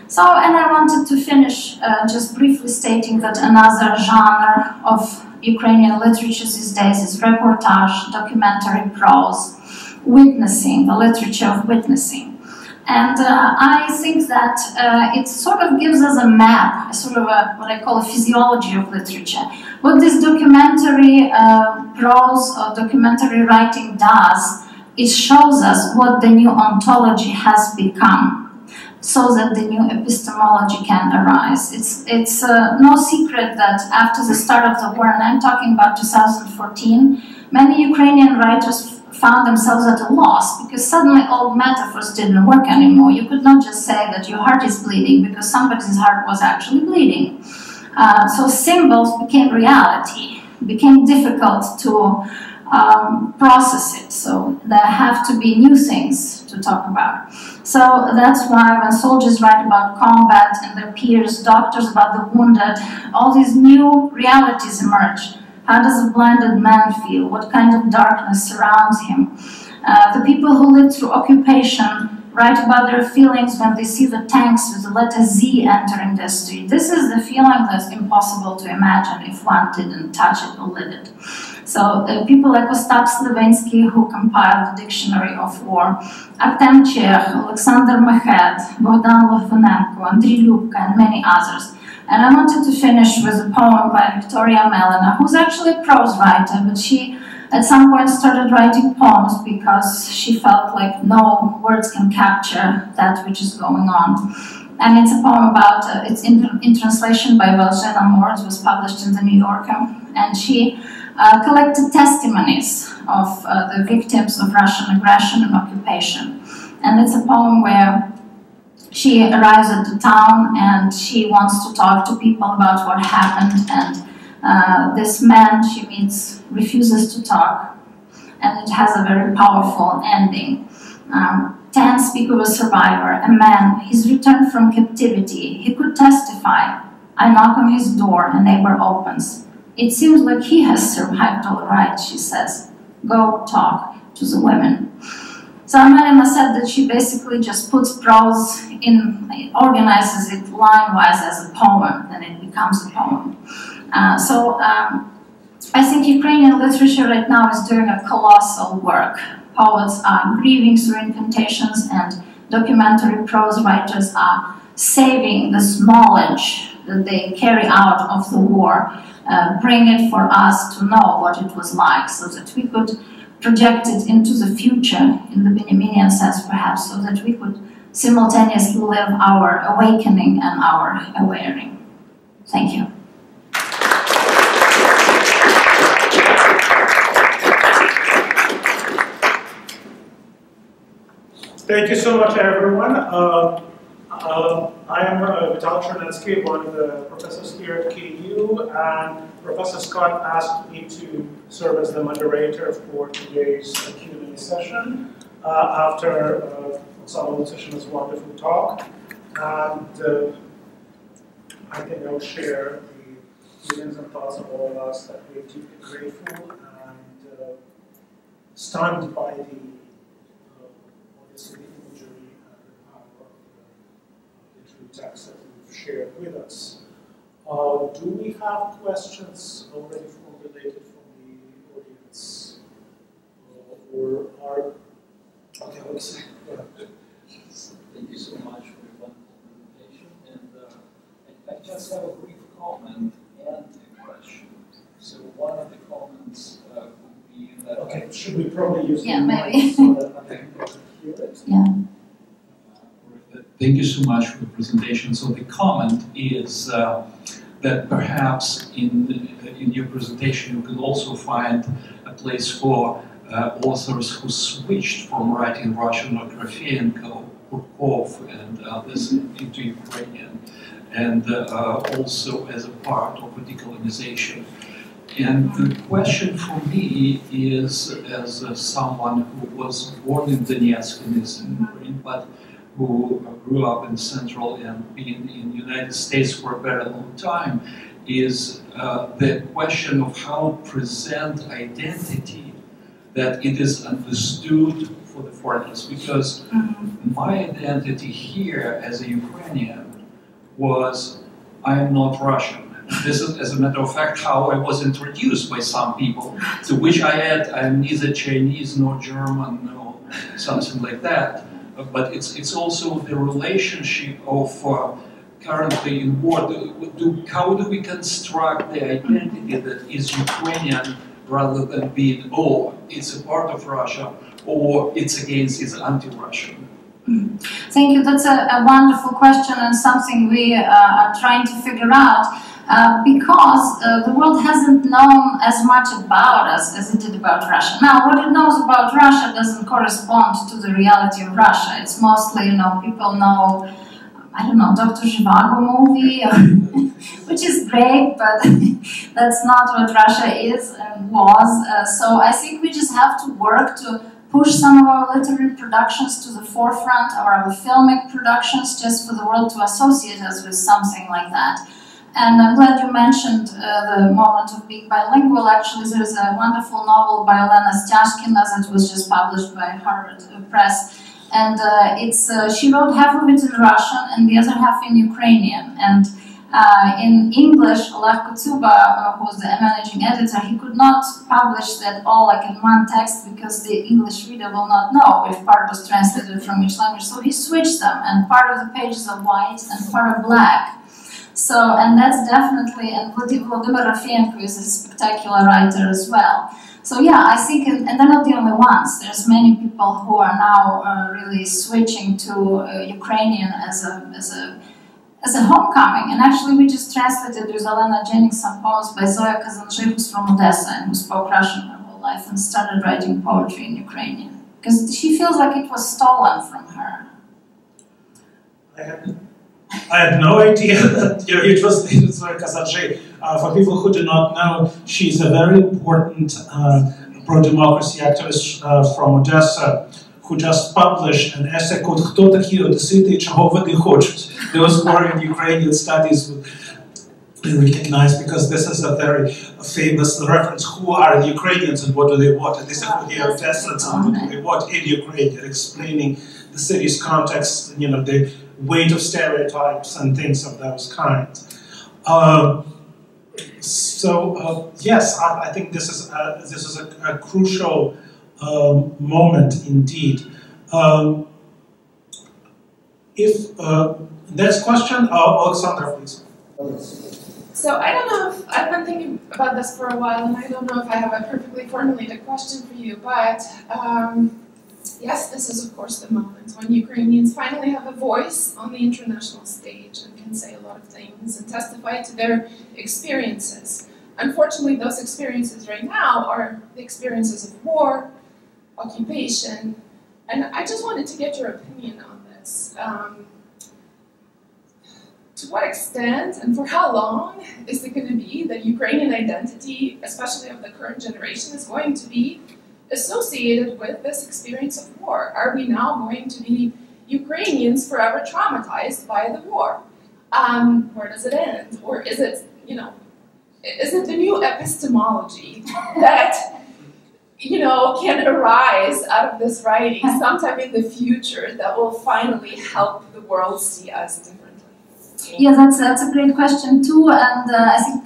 So, and I wanted to finish just briefly stating that another genre of Ukrainian literature these days is reportage, documentary prose, witnessing, the literature of witnessing. And I think that it sort of gives us a map, what I call a physiology of literature. What this documentary prose or documentary writing does, it shows us what the new ontology has become, so that the new epistemology can arise. It's no secret that after the start of the war, and I'm talking about 2014, many Ukrainian writers found themselves at a loss because suddenly old metaphors didn't work anymore. You could not just say that your heart is bleeding because somebody's heart was actually bleeding. So symbols became reality, became difficult to process it. So there have to be new things to talk about. So that's why when soldiers write about combat and their peers, doctors about the wounded, all these new realities emerge. How does a blinded man feel? What kind of darkness surrounds him? The people who lived through occupation write about their feelings when they see the tanks with the letter Z entering the street. This is the feeling that's impossible to imagine if one didn't touch it or live it. So people like Ostap Slivinsky, who compiled the Dictionary of War, Artem Chekh, Alexander Mekhed, Bogdan Litvinenko, Andriy Lyubka, and many others. And I wanted to finish with a poem by Victoria Melina, who's actually a prose writer, but she at some point started writing poems because she felt like no words can capture that which is going on. And it's a poem about, it's in translation by Valzhena Moore, it was published in the New Yorker, and she collected testimonies of the victims of Russian aggression and occupation. And it's a poem where she arrives at the town and she wants to talk to people about what happened, and this man she meets refuses to talk, and it has a very powerful ending. 10 speak of a survivor, a man, he's returned from captivity, he could testify. I knock on his door, a neighbor opens. It seems like he has survived all right, she says. Go talk to the women. So Melina said that she basically just puts prose in, organizes it line-wise as a poem, then it becomes a poem. I think Ukrainian literature right now is doing a colossal work. Poets are grieving through incantations, and documentary prose writers are saving this knowledge that they carry out of the war, bring it for us to know what it was like, so that we could project it into the future, in the Benjaminian sense perhaps, so that we could simultaneously live our awakening and our awareing. Thank you. Thank you so much, everyone. I am Vitaly Chernetsky, one of the professors here at KU, and Professor Scott asked me to serve as the moderator for today's Q&A session after Oksana Lutsyshyna's wonderful talk. And I think I'll share the feelings and thoughts of all of us that we're deeply grateful and stunned by the imagery and the power of the true text that you've shared with us. Do we have questions already formulated from the audience? Or are... Okay, let's Thank you so much for your wonderful presentation. And I just have a brief comment and a question. So one of the comments would be that... Okay, should we probably use the maybe. mic so that other people can hear it? Yeah. Thank you so much for the presentation. So the comment is that perhaps in your presentation you could also find a place for authors who switched from writing Russian or Persephone Blues and others into Ukrainian, and also as a part of a decolonization. And the question for me is, as someone who was born in Donetsk in Eastern Ukraine, but who grew up in Central and been in the United States for a very long time, is the question of how to present identity that it is understood for the foreigners. Because my identity here as a Ukrainian was, I am not Russian. This is, as a matter of fact, how I was introduced by some people, to which I add, I'm neither Chinese nor German, nor something like that. But it's also the relationship of currently in war. How do we construct the identity that is Ukrainian rather than being, oh, it's a part of Russia, or it's against, it's anti-Russian? Thank you. That's a wonderful question and something we are trying to figure out. Because the world hasn't known as much about us as it did about Russia. Now, what it knows about Russia doesn't correspond to the reality of Russia. It's mostly, you know, people know, I don't know, Dr. Zhivago movie, which is great, but that's not what Russia is and was. So I think we just have to work to push some of our literary productions to the forefront, or our filmic productions, just for the world to associate us with something like that. And I'm glad you mentioned the moment of being bilingual. Actually, there's a wonderful novel by Oksana Lutsyshyna that was just published by Harvard Press, And she wrote half of it in Russian and the other half in Ukrainian. And in English, Oleg Kotsuba, who was the managing editor, he could not publish that all like in one text because the English reader will not know if part was translated from which language. So he switched them, and part of the pages are white and part are black. So, and that's definitely, and Vladimir Rafenko is a spectacular writer as well. So yeah, I think, and they're not the only ones. There's many people who are now really switching to Ukrainian as a homecoming. And actually, we just translated with Alena Jennings some poems by Zoya Kazanzhy, who's from Odessa and who spoke Russian her whole life and started writing poetry in Ukrainian because she feels like it was stolen from her. I had no idea that you translated Zoya Kazanzhy. For people who do not know, she's a very important pro-democracy activist from Odessa who just published an essay called "Хто такі одесити і чого вони хочуть?" Those who are in Ukrainian studies will recognize, because this is a very famous reference. Who are the Ukrainians and what do they want? And they said, well, the Odessans and what do they want in Ukraine, explaining the city's context, the weight of stereotypes and things of those kinds. Yes, I think this is a crucial moment indeed. Next question, Alexandra, please. So I don't know if I've been thinking about this for a while, and I don't know if I have a perfectly formulated question for you, but yes, this is of course the moment when Ukrainians finally have a voice on the international stage and can say a lot of things and testify to their experiences. Unfortunately, those experiences right now are the experiences of war, occupation, and I just wanted to get your opinion on this. To what extent and for how long is it going to be that Ukrainian identity, especially of the current generation, is going to be associated with this experience of war? Are we now going to be Ukrainians forever traumatized by the war? Where does it end? Or is it, is it the new epistemology that, can arise out of this writing sometime in the future that will finally help the world see us differently? Yeah, that's a great question too, and I think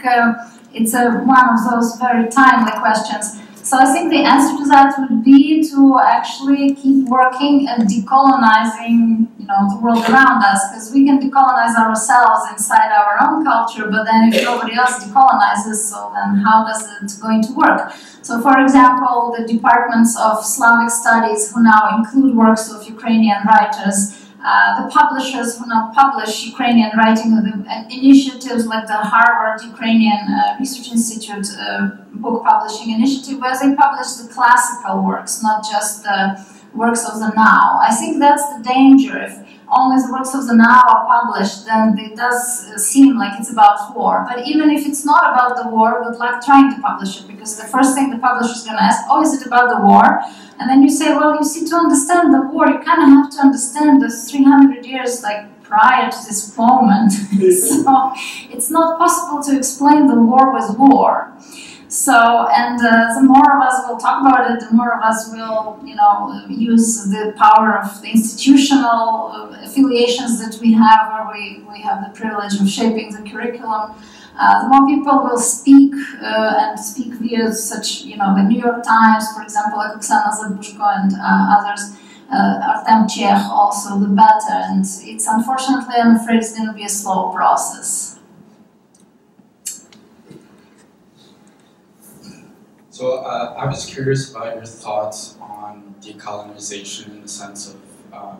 it's one of those very timely questions. So I think the answer to that would be to actually keep working at decolonizing, the world around us, because we can decolonize ourselves inside our own culture, but then if nobody else decolonizes, so then how does it going to work? So for example, the departments of Slavic studies who now include works of Ukrainian writers, the publishers who now publish Ukrainian writing, initiatives like the Harvard Ukrainian Research Institute book publishing initiative, where they publish the classical works, not just the works of the now. I think that's the danger. If only the works of the now are published, then it does seem like it's about war. But even if it's not about the war, good luck trying to publish it, because the first thing the publisher is going to ask, oh, is it about the war? And then you say, well, you see, to understand the war, you kind of have to understand the 300 years prior to this moment. So it's not possible to explain the war with war. So, and the more of us will talk about it, the more of us will, use the power of the institutional affiliations that we have, where we have the privilege of shaping the curriculum. The more people will speak and speak via such, the New York Times, for example, like Oksana Lutsyshyna and others, Artem Chekh also, the better. And it's unfortunately, I'm afraid it's going to be a slow process. So I was curious about your thoughts on decolonization in the sense of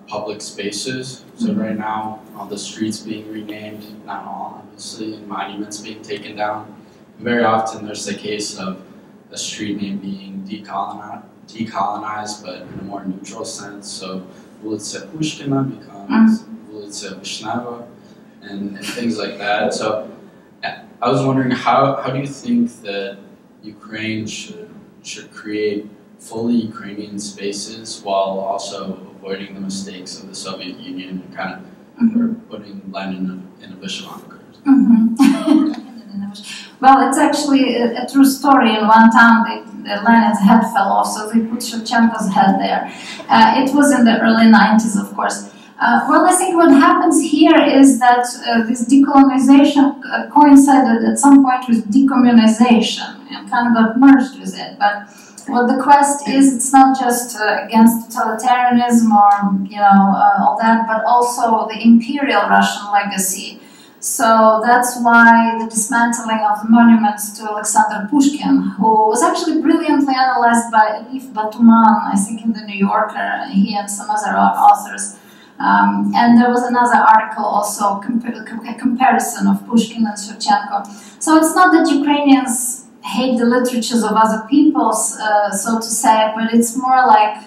public spaces. So right now, all the streets being renamed, not all obviously, and monuments being taken down. Very often there's the case of a street name being decolonized, but in a more neutral sense. So Ulitsa Pushkina becomes Ulitsa Vishneva, and things like that. So I was wondering, how do you think that Ukraine should create fully Ukrainian spaces while also avoiding the mistakes of the Soviet Union and kind of putting Lenin in a Vishvankar? Well, it's actually a true story. In one town, Lenin's head fell off, so they put Shevchenko's head there. It was in the early 90s, of course. Well, I think what happens here is that this decolonization coincided at some point with decommunization and kind of got merged with it. But what the quest is, it's not just against totalitarianism or all that, but also the imperial Russian legacy. So that's why the dismantling of the monuments to Alexander Pushkin, who was actually brilliantly analyzed by Lviv Batuman, I think in the New Yorker, he and some other authors. And there was another article also, a comparison of Pushkin and Shevchenko. So it's not that Ukrainians hate the literatures of other peoples, so to say, but it's more like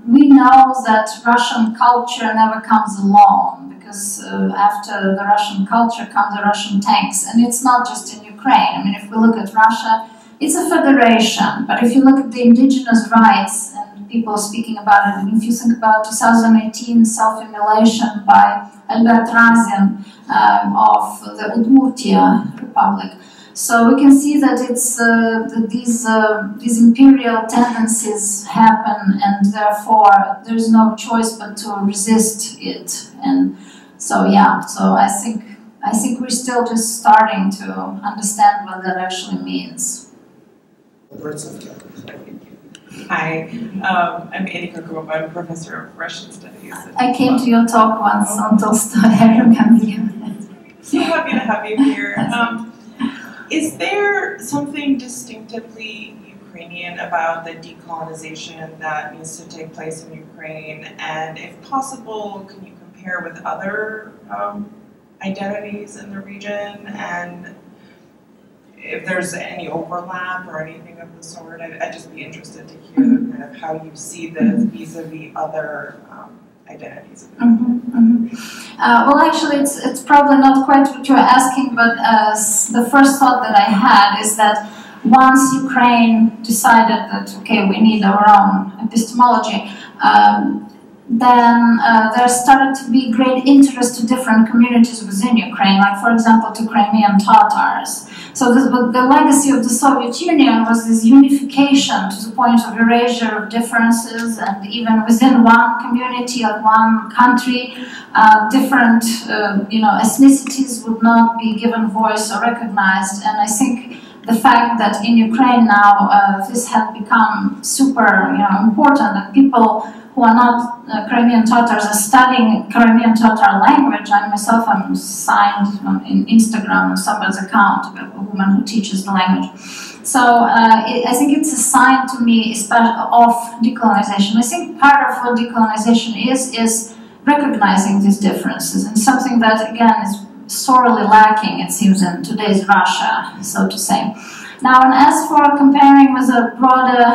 we know that Russian culture never comes alone, because after the Russian culture come the Russian tanks, and it's not just in Ukraine. I mean, if we look at Russia, it's a federation, but if you look at the indigenous rights, and people speaking about it, and if you think about 2018 self-immolation by Albert Razin of the Udmurtia Republic, so we can see that it's these imperial tendencies happen, and therefore there's no choice but to resist it. And so yeah, so I think we're still just starting to understand what that actually means. Hi, I'm Annie Kokova. I'm a professor of Russian Studies. I came to your talk once on Tolstoy. I remember you. So happy to have you here. Is there something distinctively Ukrainian about the decolonization that needs to take place in Ukraine? And if possible, can you compare with other identities in the region? And if there's any overlap or anything of the sort, I'd just be interested to hear kind of how you see this vis-a-vis other identities. Well, actually, it's probably not quite what you're asking, but the first thought that I had is that once Ukraine decided that, okay, we need our own epistemology, then there started to be great interest to different communities within Ukraine, like, for example, to Crimean Tatars. So the legacy of the Soviet Union was this unification to the point of erasure of differences, and even within one community or one country, different ethnicities would not be given voice or recognized. And I think the fact that in Ukraine now this had become super important, and people who are not Crimean Tatars are studying Crimean Tatar language. I myself am signed in Instagram on somebody's account, a woman who teaches the language. So I think it's a sign to me of decolonization. I think part of what decolonization is recognizing these differences, and something that, again, is sorely lacking, it seems, in today's Russia, so to say. Now, and as for comparing with a broader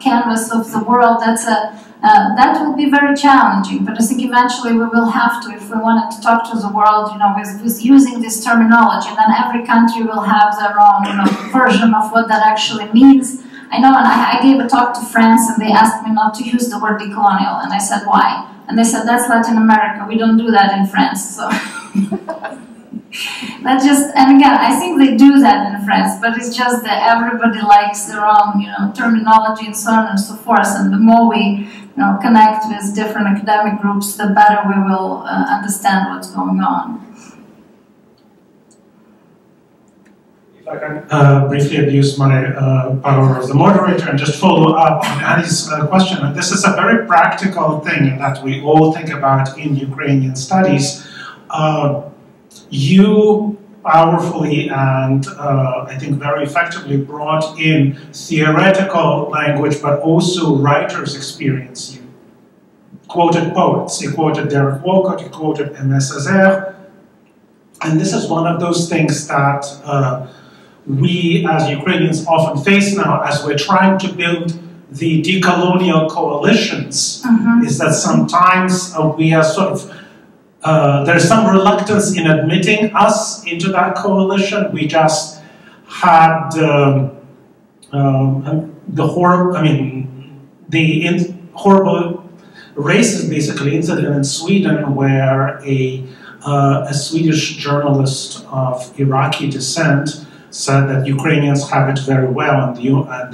canvas of the world, that will be very challenging. But I think eventually we will have to, if we wanted to talk to the world, with using this terminology. Then every country will have their own, version of what that actually means. I know, and I gave a talk to France, and they asked me not to use the word decolonial, and I said, why? And they said, that's Latin America. We don't do that in France. So. That's just, and again, I think they do that in France, but it's just that everybody likes their own, terminology and so on and so forth. And the more we, connect with different academic groups, the better we will understand what's going on. If I can briefly abuse my power as the moderator and just follow up on Annie's question. And this is a very practical thing that we all think about in Ukrainian studies. You powerfully and I think very effectively brought in theoretical language, but also writers' experience. You quoted poets, you quoted Derek Walcott, you quoted Aimé Césaire, and this is one of those things that we as Ukrainians often face now as we're trying to build the decolonial coalitions, is that sometimes we are sort of there's some reluctance in admitting us into that coalition. We just had the horrible racist, basically, incident in Sweden where a Swedish journalist of Iraqi descent said that Ukrainians have it very well, and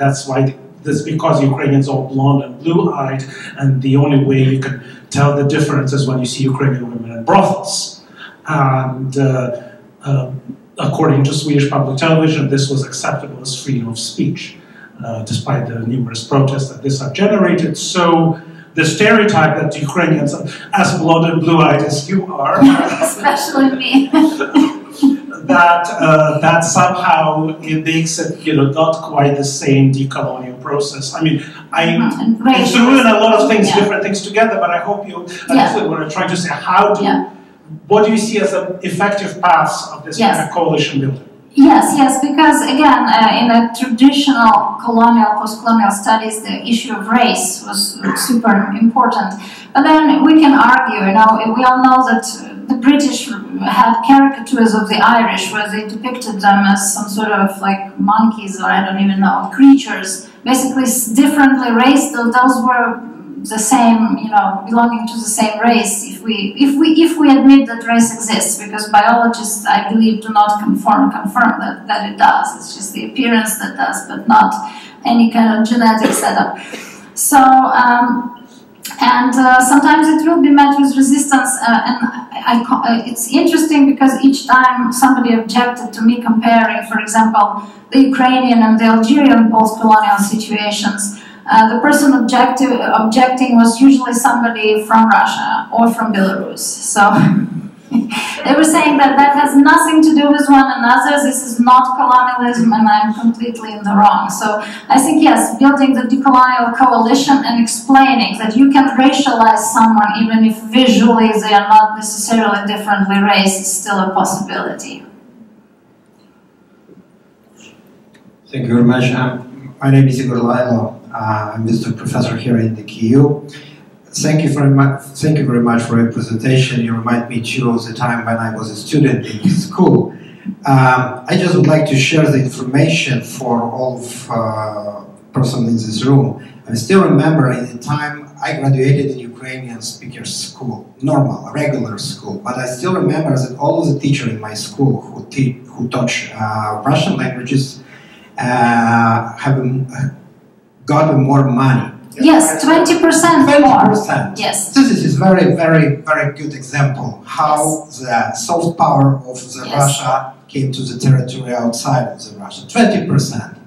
that's why. That's because Ukrainians are blonde and blue-eyed, and the only way you can tell the difference is when you see Ukrainian women in brothels. And according to Swedish public television, this was acceptable as freedom of speech, despite the numerous protests that this had generated. So the stereotype that Ukrainians are as blonde and blue-eyed as you are, especially me. that somehow it makes it, not quite the same decolonial process. I mean, I threw in a lot of things, different things together, but I hope you understood what I'm trying to say. What do you see as an effective path of this kind of coalition building? Yes, because again, in the traditional colonial, post-colonial studies, the issue of race was super important. But then we can argue, we all know that the British had caricatures of the Irish where they depicted them as some sort of like monkeys, or I don't even know, creatures, basically differently raised. Those were the same, belonging to the same race. If we admit that race exists, because biologists, I believe, do not confirm that it does. It's just the appearance that does, but not any kind of genetic setup. So, and sometimes it will be met with resistance, it's interesting because each time somebody objected to me comparing, for example, the Ukrainian and the Algerian post-colonial situations. The person objecting was usually somebody from Russia or from Belarus. So they were saying that has nothing to do with one another. This is not colonialism, and I'm completely in the wrong. So I think, yes, building the decolonial coalition and explaining that you can racialize someone even if visually they are not necessarily differently raised is still a possibility. Thank you very much. My name is Igor Lailo. I'm visiting professor here in the KU. Thank you very much for your presentation. You remind me too of the time when I was a student in school. I just would like to share the information for all of persons in this room. I still remember in the time I graduated in Ukrainian speakers school, normal, regular school, but I still remember that all of the teachers in my school who taught Russian languages got more money. Yes, 20% more. Yes. This is a very, very, very good example how the soft power of the Russia came to the territory outside of the Russia. 20%.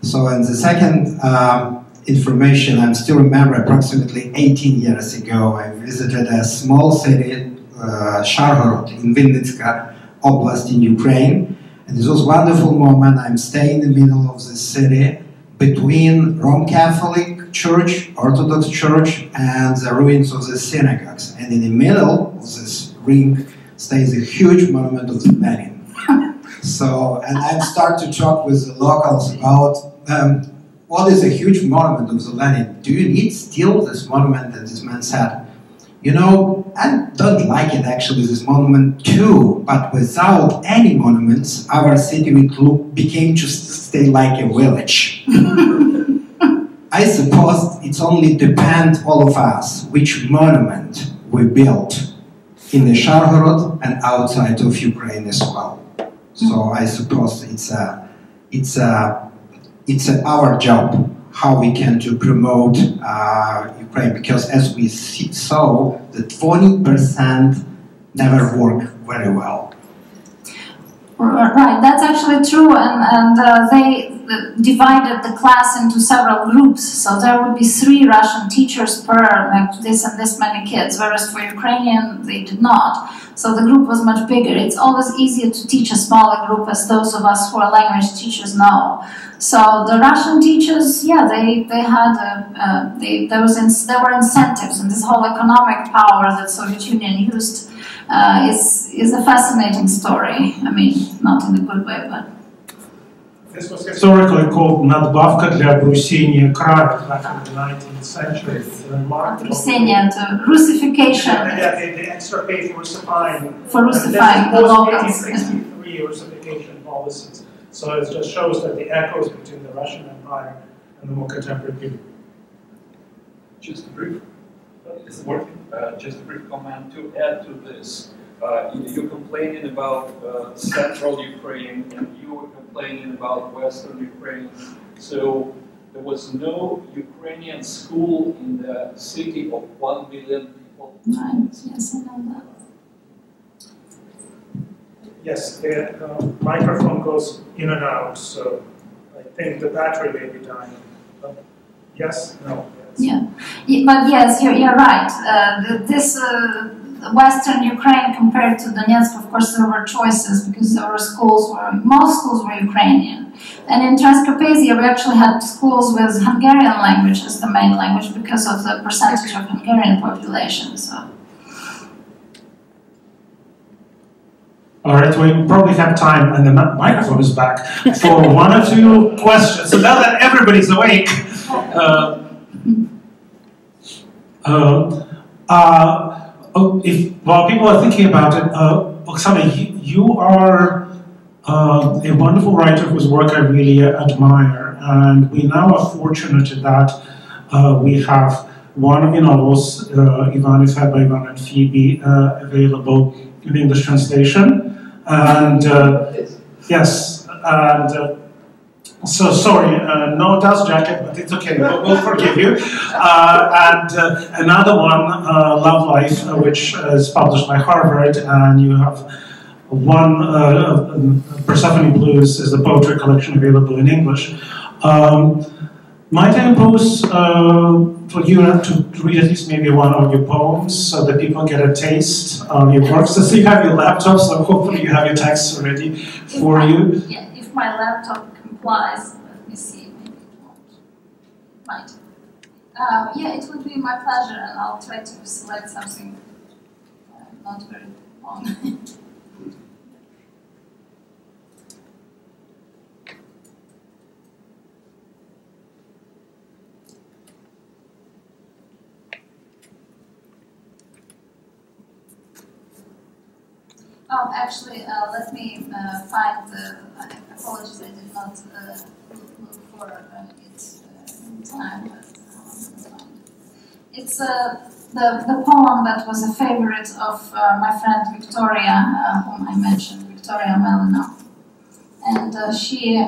So, and the second information, I still remember approximately 18 years ago, I visited a small city, Shargorod, in Vinnytska Oblast in Ukraine. And this was a wonderful moment. I'm staying in the middle of the city, between Roman Catholic Church, Orthodox Church, and the ruins of the synagogues. And in the middle of this ring stays a huge monument of Lenin. So, and I start to talk with the locals about what is a huge monument of the Lenin. Do you need still this monument? And this man said, I don't like it actually, this monument too, but without any monuments, our city became to stay like a village. I suppose it's only depend all of us which monument we built in the Shargorod and outside of Ukraine as well. So I suppose it's our job how we can to promote Ukraine, because as we saw, the 20% never work very well. Right, that's actually true, and they divided the class into several groups, so there would be 3 Russian teachers per this and this many kids, whereas for Ukrainian they did not. So the group was much bigger. It's always easier to teach a smaller group, as those of us who are language teachers know. So the Russian teachers, yeah, there were incentives, and this whole economic power that Soviet Union used is a fascinating story. I mean, not in a good way, but. This was historically called Nadbavka для обрусения края back in the 19th century. Обрусение, Russification. Yeah, the extra pay for Russifying. For Russifying the locals. 1863 Russification policies. So it just shows that the echoes between the Russian Empire and the more contemporary period. Just a brief comment to add to this. you're complaining about central Ukraine, and you were complaining about western Ukraine. So there was no Ukrainian school in the city of 1 million people. Right, yes, I know that. Yes, the microphone goes in and out, so I think the battery may be dying. Yes? No? Yes. Yeah, but yes, you're right. This Western Ukraine compared to Donetsk, of course, there were choices because there were most schools were Ukrainian. And in Transcarpathia, we actually had schools with Hungarian language as the main language because of the percentage of Hungarian population. So. All right, we probably have time, and the microphone is back, for one or two questions. So now that everybody's awake, while people are thinking about it, Oksana, you are a wonderful writer whose work I really admire, and we now are fortunate that we have one of your novels, Ivan is Fed by Ivan and Phoebe, available in English translation. And yes, and so sorry, no dust jacket, but it's okay, we'll forgive you. And another one, Love Life, which is published by Harvard, and you have one, Persephone Blues is the poetry collection available in English. Might I impose for you to read at least maybe one of your poems so that people get a taste of your work? So you have your laptop, so hopefully you have your texts ready for you. Yeah, if my laptop complies, let me see, maybe it won't. Right. Yeah, it would be my pleasure, and I'll try to select something not very long. Oh, actually, let me find the. Apologies, I did not look for it in time, but it's the poem that was a favorite of my friend Victoria, whom I mentioned, Victoria Melino, and she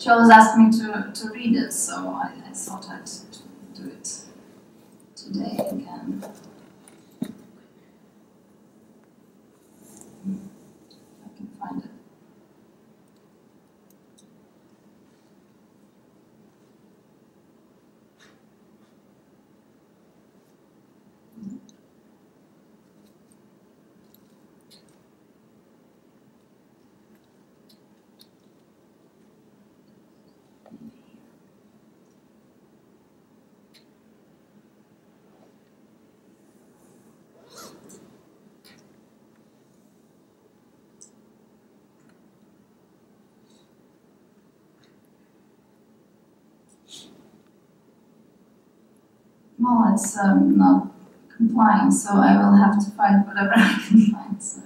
always asked me to read it, so I thought I'd do it today again. Find it. Well, it's not complying, so I will have to find whatever I can find. So.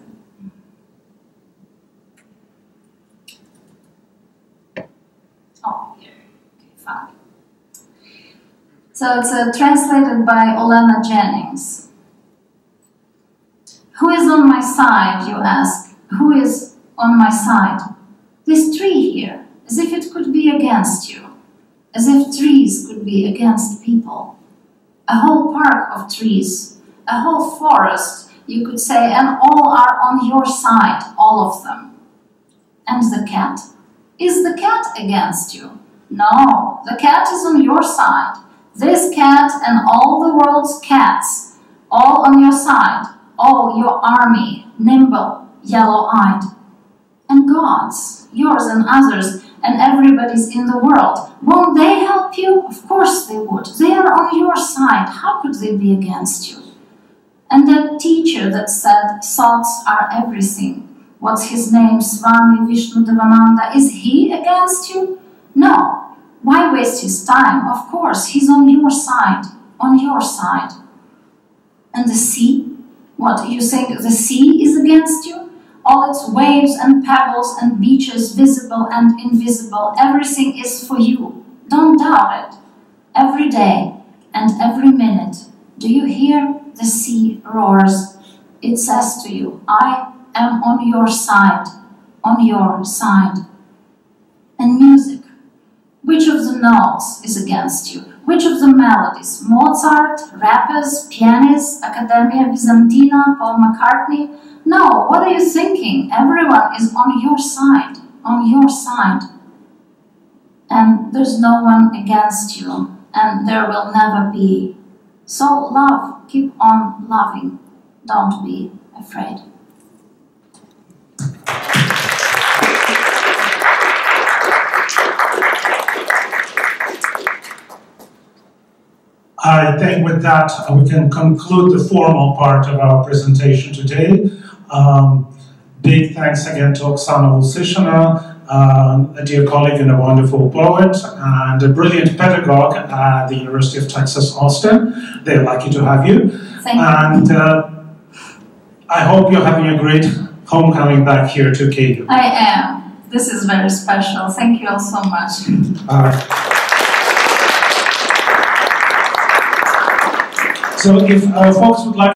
Oh, here. Okay, found it. So it's translated by Olena Jennings. Who is on my side, you ask? Who is on my side? This tree here, as if it could be against you, as if trees could be against people. A whole park of trees, a whole forest, you could say, and all are on your side, all of them. And the cat? Is the cat against you? No, the cat is on your side. This cat and all the world's cats, all on your side, all your army, nimble, yellow-eyed. And God's, yours and others, and everybody's in the world. Won't they help you? Of course they would. They are on your side. How could they be against you? And that teacher that said, thoughts are everything. What's his name? Swami Vishnu Devananda. Is he against you? No. Why waste his time? Of course, he's on your side. On your side. And the sea? What, you think the sea is against you? All its waves and pebbles and beaches, visible and invisible, everything is for you. Don't doubt it. Every day and every minute, do you hear the sea roars? it says to you, I am on your side, on your side. And music, which of the notes is against you? Which of the melodies? Mozart, rappers, pianists, Academia Byzantina, Paul McCartney? No, what are you thinking? Everyone is on your side, on your side. And there's no one against you, and there will never be. So love, keep on loving, don't be afraid. I think with that we can conclude the formal part of our presentation today. Big thanks again to Oksana Lutsyshyna, a dear colleague and a wonderful poet, and a brilliant pedagogue at the University of Texas, Austin. They're lucky to have you. Thank you. And I hope you're having a great homecoming back here to KU. I am. This is very special. Thank you all so much. So if folks would like